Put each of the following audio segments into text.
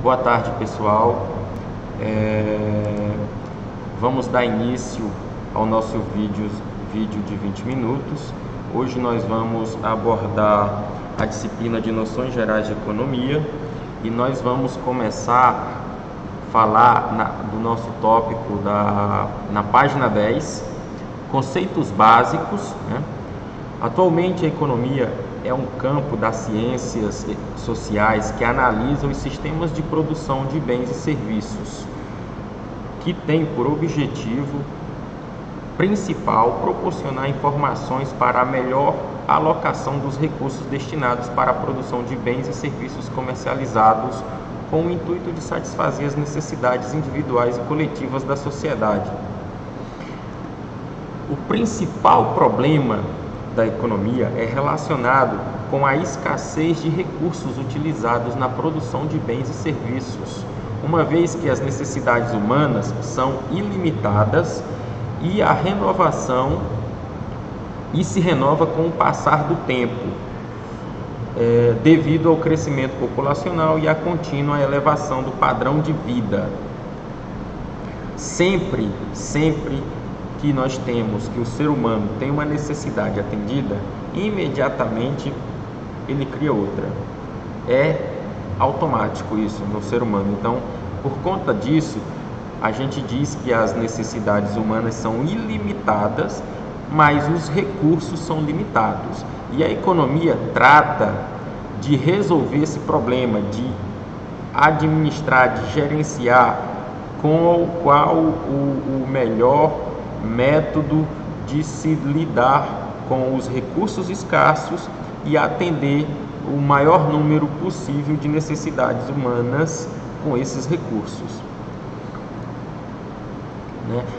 Boa tarde, pessoal. Vamos dar início ao nosso vídeo de 20 minutos. Hoje nós vamos abordar a disciplina de Noções Gerais de Economia e nós vamos começar a falar do nosso tópico na página 10, conceitos básicos, né? Atualmente a economia é um campo das ciências sociais que analisa os sistemas de produção de bens e serviços, que tem por objetivo principal proporcionar informações para a melhor alocação dos recursos destinados para a produção de bens e serviços comercializados, com o intuito de satisfazer as necessidades individuais e coletivas da sociedade. O principal problema da economia é relacionado com a escassez de recursos utilizados na produção de bens e serviços, uma vez que as necessidades humanas são ilimitadas e a renovação se renova com o passar do tempo, devido ao crescimento populacional e à contínua elevação do padrão de vida. Sempre que nós temos que o ser humano tem uma necessidade atendida, imediatamente ele cria outra. É automático isso no ser humano. Então, por conta disso, a gente diz que as necessidades humanas são ilimitadas, mas os recursos são limitados. E a economia trata de resolver esse problema, de administrar, de gerenciar qual o melhor método de se lidar com os recursos escassos e atender o maior número possível de necessidades humanas com esses recursos.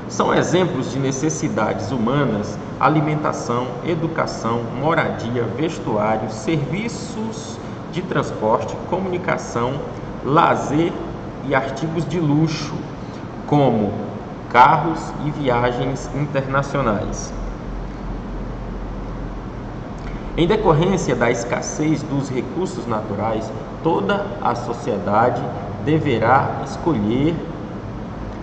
São exemplos de necessidades humanas: alimentação, educação, moradia, vestuário, serviços de transporte, comunicação, lazer e artigos de luxo, como carros e viagens internacionais. Em decorrência da escassez dos recursos naturais, toda a sociedade deverá escolher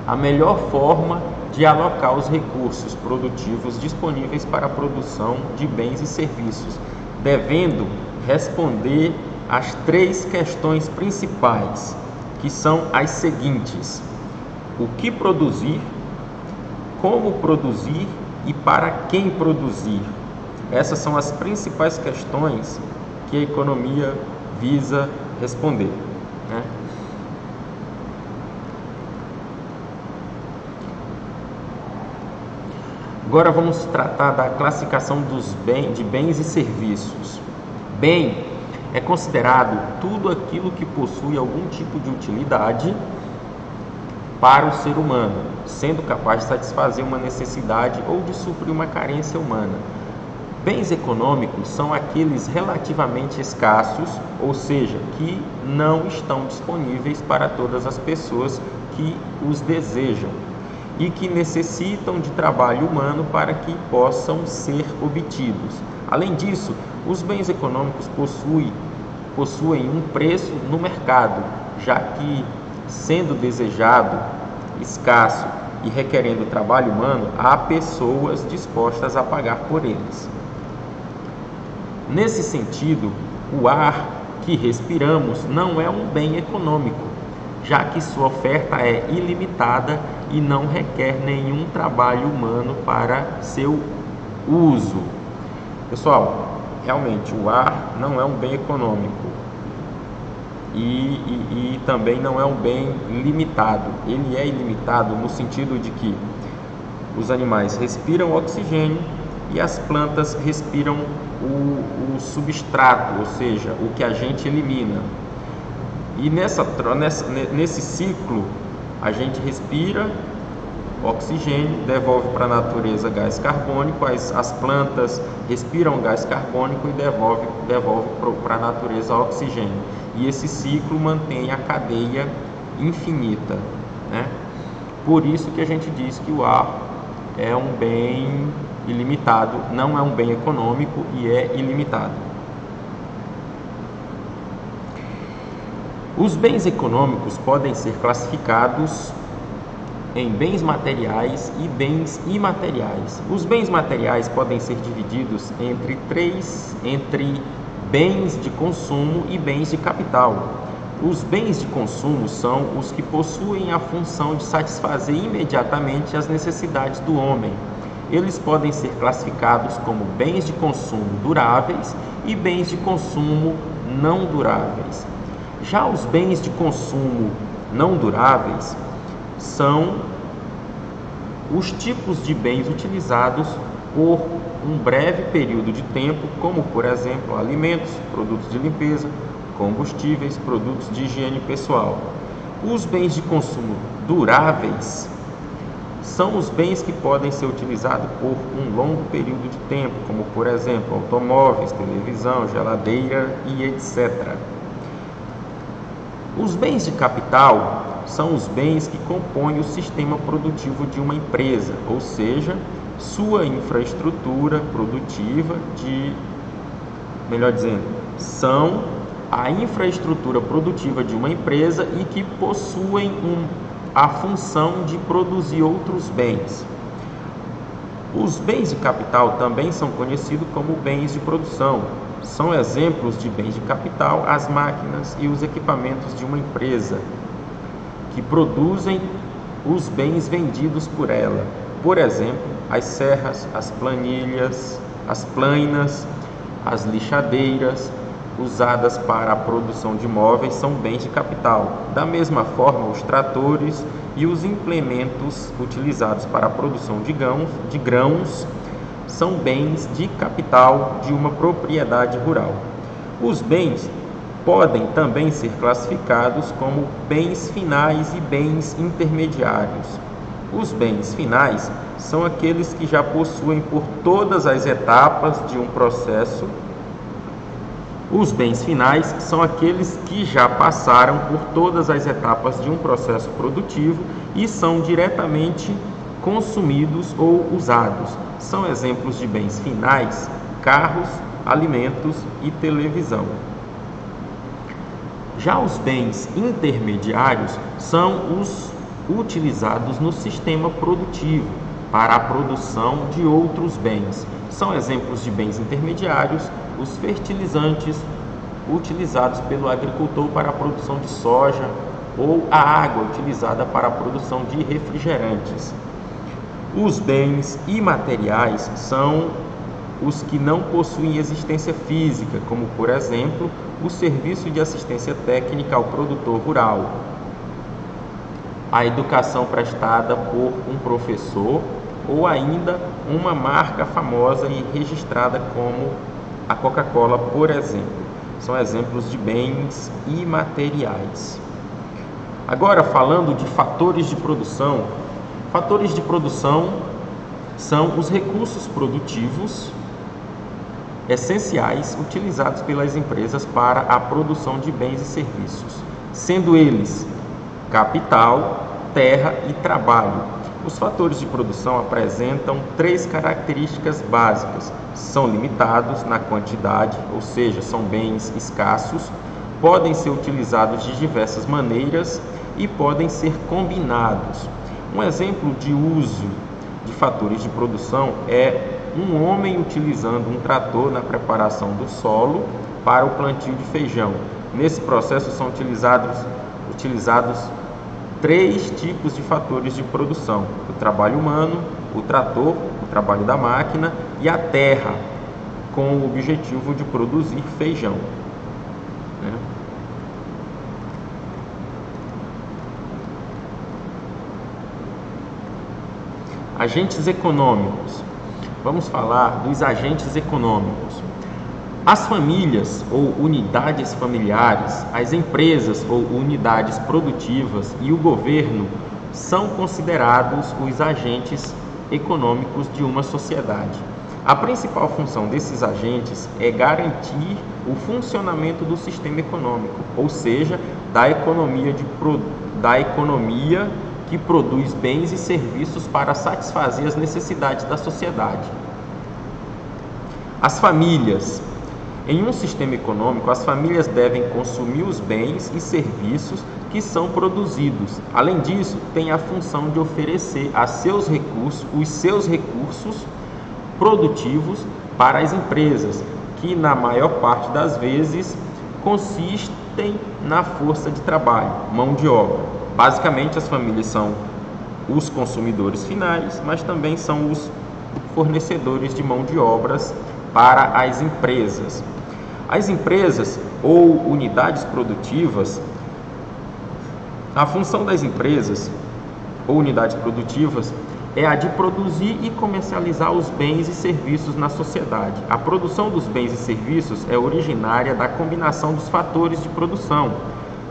a melhor forma de alocar os recursos produtivos disponíveis para a produção de bens e serviços, devendo responder às três questões principais, que são as seguintes: o que produzir, como produzir e para quem produzir. Essas são as principais questões que a economia visa responder, né? Agora vamos tratar da classificação de bens e serviços. Bem é considerado tudo aquilo que possui algum tipo de utilidade para o ser humano, sendo capaz de satisfazer uma necessidade ou de suprir uma carência humana. Bens econômicos são aqueles relativamente escassos, ou seja, que não estão disponíveis para todas as pessoas que os desejam e que necessitam de trabalho humano para que possam ser obtidos. Além disso, os bens econômicos possuem um preço no mercado, já que, sendo desejado, escasso e requerendo trabalho humano, há pessoas dispostas a pagar por eles. Nesse sentido, o ar que respiramos não é um bem econômico, já que sua oferta é ilimitada e não requer nenhum trabalho humano para seu uso. Pessoal, realmente o ar não é um bem econômico e também não é um bem limitado. Ele é ilimitado no sentido de que os animais respiram oxigênio e as plantas respiram o substrato, ou seja, o que a gente elimina. E nesse ciclo, a gente respira oxigênio, devolve para a natureza gás carbônico, as plantas respiram gás carbônico e devolve para a natureza oxigênio. E esse ciclo mantém a cadeia infinita, né? Por isso que a gente diz que o ar é um bem ilimitado, não é um bem econômico e é ilimitado. Os bens econômicos podem ser classificados em bens materiais e bens imateriais. Os bens materiais podem ser divididos entre bens de consumo e bens de capital. Os bens de consumo são os que possuem a função de satisfazer imediatamente as necessidades do homem. Eles podem ser classificados como bens de consumo duráveis e bens de consumo não duráveis. Já os bens de consumo não duráveis são os tipos de bens utilizados por um breve período de tempo, como, por exemplo, alimentos, produtos de limpeza, combustíveis, produtos de higiene pessoal. Os bens de consumo duráveis são os bens que podem ser utilizados por um longo período de tempo, como, por exemplo, automóveis, televisão, geladeira e etc. Os bens de capital são os bens que compõem o sistema produtivo de uma empresa, ou seja, sua infraestrutura produtiva são a infraestrutura produtiva de uma empresa e que possuem a função de produzir outros bens. Os bens de capital também são conhecidos como bens de produção. São exemplos de bens de capital as máquinas e os equipamentos de uma empresa que produzem os bens vendidos por ela. Por exemplo, as serras, as planilhas, as plainas, as lixadeiras usadas para a produção de móveis são bens de capital. Da mesma forma, os tratores e os implementos utilizados para a produção de grãos são bens de capital de uma propriedade rural. Os bens podem também ser classificados como bens finais e bens intermediários. Os bens finais são aqueles que já possuem por todas as etapas de um processo. Os bens finais são aqueles que já passaram por todas as etapas de um processo produtivo e são diretamente consumidos ou usados. São exemplos de bens finais: carros, alimentos e televisão. Já os bens intermediários são os utilizados no sistema produtivo para a produção de outros bens. São exemplos de bens intermediários os fertilizantes utilizados pelo agricultor para a produção de soja ou a água utilizada para a produção de refrigerantes. Os bens imateriais são os que não possuem existência física, como, por exemplo, o serviço de assistência técnica ao produtor rural, a educação prestada por um professor ou ainda uma marca famosa e registrada como a Coca-Cola, por exemplo. São exemplos de bens imateriais. Agora, falando de fatores de produção. Fatores de produção são os recursos produtivos essenciais utilizados pelas empresas para a produção de bens e serviços, sendo eles capital, terra e trabalho. Os fatores de produção apresentam três características básicas: são limitados na quantidade, ou seja, são bens escassos, podem ser utilizados de diversas maneiras e podem ser combinados. Um exemplo de uso de fatores de produção é um homem utilizando um trator na preparação do solo para o plantio de feijão. Nesse processo são utilizados três tipos de fatores de produção: o trabalho humano, o trator, o trabalho da máquina e a terra, com o objetivo de produzir feijão. Agentes econômicos. Vamos falar dos agentes econômicos. As famílias ou unidades familiares, as empresas ou unidades produtivas e o governo são considerados os agentes econômicos de uma sociedade. A principal função desses agentes é garantir o funcionamento do sistema econômico, ou seja, da economia que produz bens e serviços para satisfazer as necessidades da sociedade. As famílias. Em um sistema econômico, as famílias devem consumir os bens e serviços que são produzidos. Além disso, tem a função de oferecer os seus recursos produtivos para as empresas, que na maior parte das vezes consistem na força de trabalho, mão de obra. Basicamente, as famílias são os consumidores finais, mas também são os fornecedores de mão de obras para as empresas. As empresas ou unidades produtivas, a função das empresas ou unidades produtivas é a de produzir e comercializar os bens e serviços na sociedade. A produção dos bens e serviços é originária da combinação dos fatores de produção: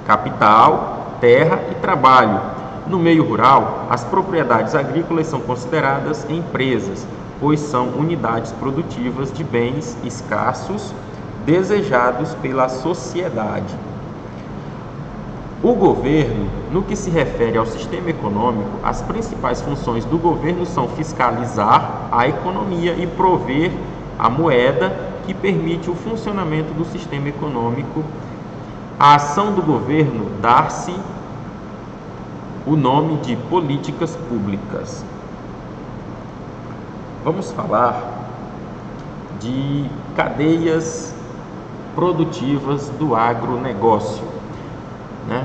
capital, terra e trabalho. No meio rural, as propriedades agrícolas são consideradas empresas, pois são unidades produtivas de bens escassos desejados pela sociedade. O governo, no que se refere ao sistema econômico, as principais funções do governo são fiscalizar a economia e prover a moeda que permite o funcionamento do sistema econômico. A ação do governo dá-se o nome de políticas públicas. Vamos falar de cadeias produtivas do agronegócio, né?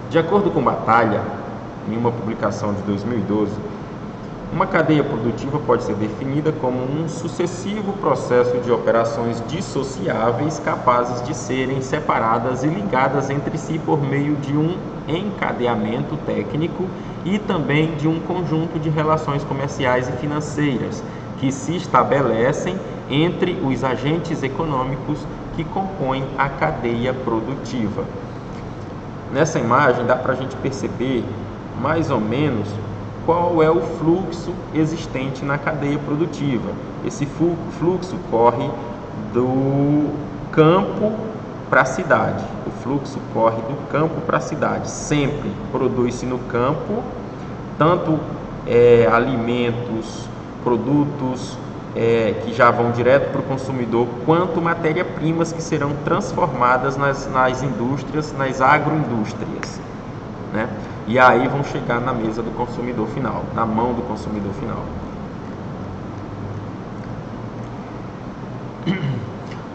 De acordo com Batalha, em uma publicação de 2012, uma cadeia produtiva pode ser definida como um sucessivo processo de operações dissociáveis capazes de serem separadas e ligadas entre si por meio de um encadeamento técnico e também de um conjunto de relações comerciais e financeiras que se estabelecem entre os agentes econômicos que compõem a cadeia produtiva. Nessa imagem dá para a gente perceber mais ou menos qual é o fluxo existente na cadeia produtiva. Esse fluxo corre do campo para a cidade. O fluxo corre do campo para a cidade. Sempre produz-se no campo tanto alimentos, produtos que já vão direto para o consumidor, quanto matéria-primas que serão transformadas nas indústrias, nas agroindústrias, né? E aí vão chegar na mesa do consumidor final, na mão do consumidor final.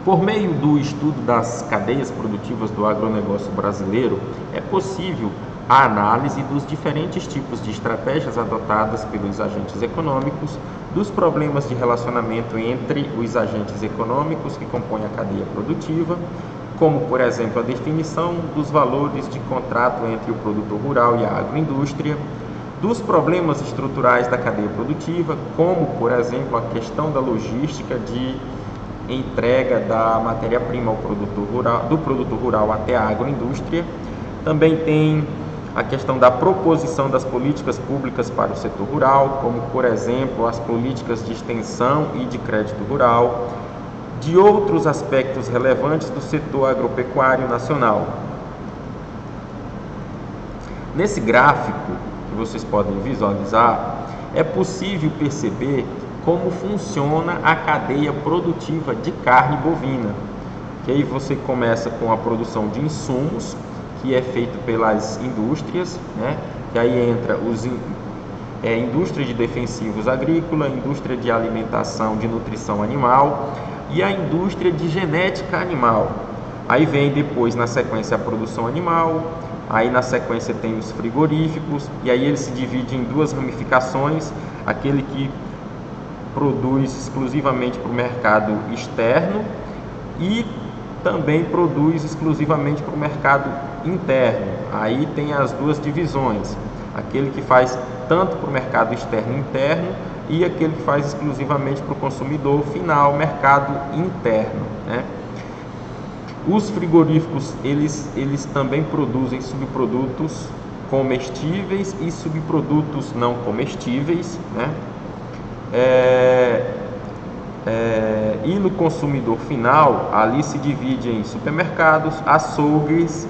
Por meio do estudo das cadeias produtivas do agronegócio brasileiro, é possível a análise dos diferentes tipos de estratégias adotadas pelos agentes econômicos, dos problemas de relacionamento entre os agentes econômicos que compõem a cadeia produtiva, como, por exemplo, a definição dos valores de contrato entre o produtor rural e a agroindústria, dos problemas estruturais da cadeia produtiva, como, por exemplo, a questão da logística de entrega da matéria-prima ao produtor rural, do produtor rural até a agroindústria. Também tem a questão da proposição das políticas públicas para o setor rural, como, por exemplo, as políticas de extensão e de crédito rural, de outros aspectos relevantes do setor agropecuário nacional. Nesse gráfico, que vocês podem visualizar, é possível perceber como funciona a cadeia produtiva de carne bovina. Que aí você começa com a produção de insumos, que é feito pelas indústrias, né? Que aí entra indústria de defensivos agrícola, indústria de alimentação, de nutrição animal e a indústria de genética animal. Aí vem depois, na sequência, a produção animal, aí na sequência tem os frigoríficos, e aí ele se divide em duas ramificações: aquele que produz exclusivamente para o mercado externo e também produz exclusivamente para o mercado interno. Aí tem as duas divisões: aquele que faz tanto para o mercado externo e interno e aquele que faz exclusivamente para o consumidor final, mercado interno, né? Os frigoríficos, eles também produzem subprodutos comestíveis e subprodutos não comestíveis, né? E no consumidor final, ali se divide em supermercados, açougues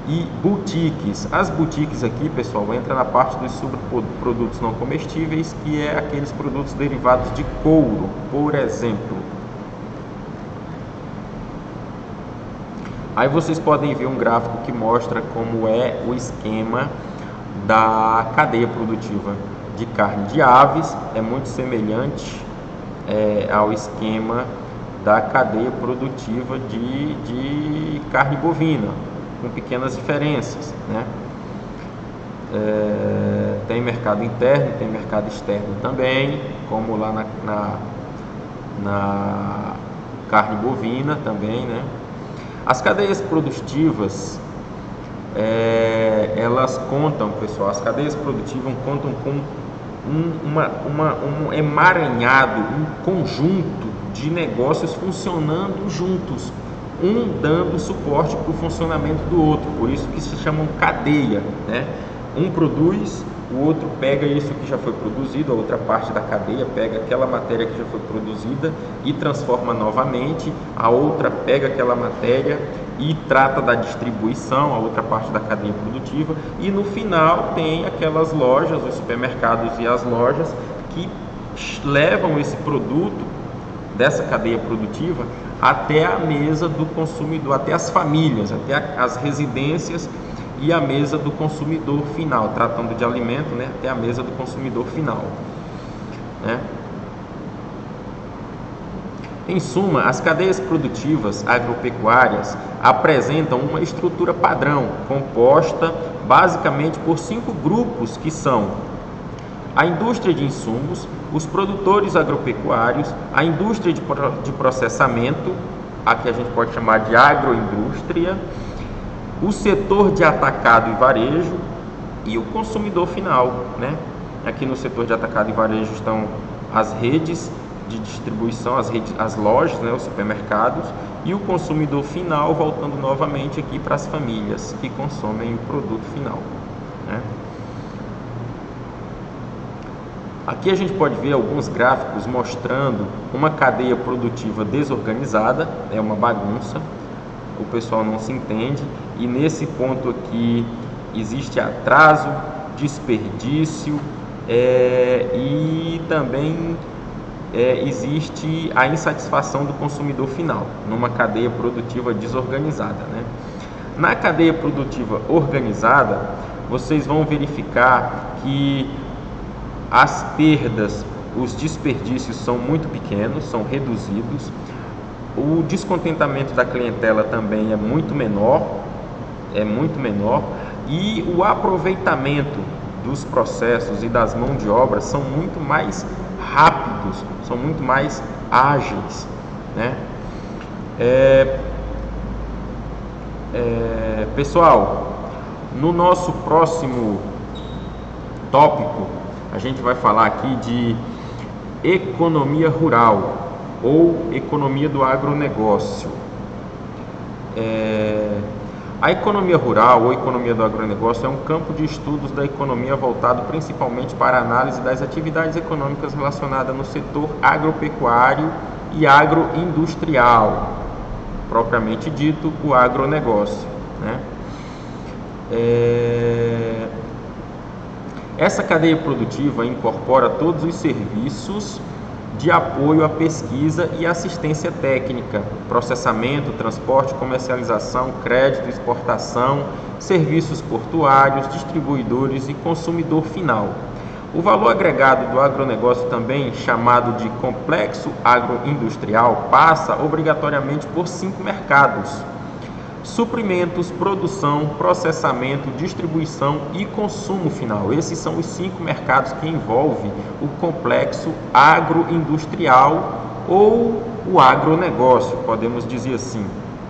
e boutiques. As boutiques aqui, pessoal, entra na parte dos subprodutos não comestíveis, que é aqueles produtos derivados de couro, por exemplo. Aí vocês podem ver um gráfico que mostra como é o esquema da cadeia produtiva de carne de aves. É muito semelhante ao esquema da cadeia produtiva de carne bovina, com pequenas diferenças, né? Tem mercado interno, tem mercado externo também, como lá na carne bovina também, né? As cadeias produtivas, elas contam, pessoal, as cadeias produtivas contam com um emaranhado, um conjunto de negócios funcionando juntos, um dando suporte para o funcionamento do outro, por isso que se chamam cadeia, né? Um produz, o outro pega isso que já foi produzido, a outra parte da cadeia pega aquela matéria que já foi produzida e transforma novamente, a outra pega aquela matéria e trata da distribuição, a outra parte da cadeia produtiva, e no final tem aquelas lojas, os supermercados e as lojas que levam esse produto dessa cadeia produtiva até a mesa do consumidor, até as famílias, até as residências e a mesa do consumidor final, tratando de alimento, né, até a mesa do consumidor final, né? Em suma, as cadeias produtivas agropecuárias apresentam uma estrutura padrão, composta basicamente por 5 grupos que são a indústria de insumos, os produtores agropecuários, a indústria de processamento, a que a gente pode chamar de agroindústria, o setor de atacado e varejo e o consumidor final, né? Aqui no setor de atacado e varejo estão as redes de distribuição, as lojas, né, os supermercados, e o consumidor final, voltando novamente aqui para as famílias que consomem o produto final, né? Aqui a gente pode ver alguns gráficos mostrando uma cadeia produtiva desorganizada, é uma bagunça, o pessoal não se entende, e nesse ponto aqui existe atraso, desperdício, e também existe a insatisfação do consumidor final, numa cadeia produtiva desorganizada, né? Na cadeia produtiva organizada, vocês vão verificar que as perdas, os desperdícios são muito pequenos, são reduzidos, o descontentamento da clientela também é muito menor, e o aproveitamento dos processos e das mãos de obra são muito mais rápidos, são muito mais ágeis, né? Pessoal, no nosso próximo tópico a gente vai falar aqui de economia rural ou economia do agronegócio. A economia rural ou economia do agronegócio é um campo de estudos da economia voltado principalmente para a análise das atividades econômicas relacionadas no setor agropecuário e agroindustrial, propriamente dito, o agronegócio, né? Essa cadeia produtiva incorpora todos os serviços de apoio à pesquisa e assistência técnica, processamento, transporte, comercialização, crédito, exportação, serviços portuários, distribuidores e consumidor final. O valor agregado do agronegócio, também chamado de complexo agroindustrial, passa obrigatoriamente por 5 mercados: suprimentos, produção, processamento, distribuição e consumo final. Esses são os 5 mercados que envolvem o complexo agroindustrial ou o agronegócio, podemos dizer assim,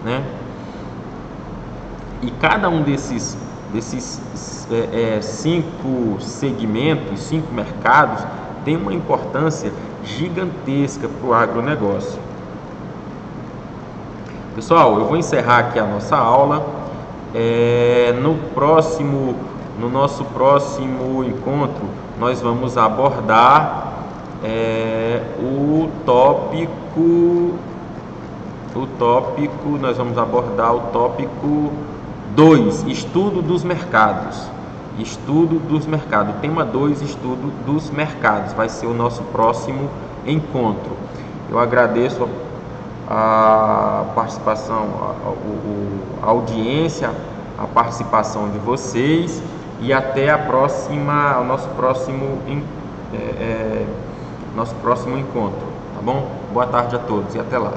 né? E cada um desses 5 segmentos, 5 mercados, tem uma importância gigantesca para o agronegócio. Pessoal, eu vou encerrar aqui a nossa aula. No nosso próximo encontro, nós vamos abordar nós vamos abordar o tópico 2, estudo dos mercados. Estudo dos mercados. Tema 2, estudo dos mercados. Vai ser o nosso próximo encontro. Eu agradeço a participação, a audiência, a participação de vocês e até o nosso próximo encontro, tá bom? Boa tarde a todos e até lá.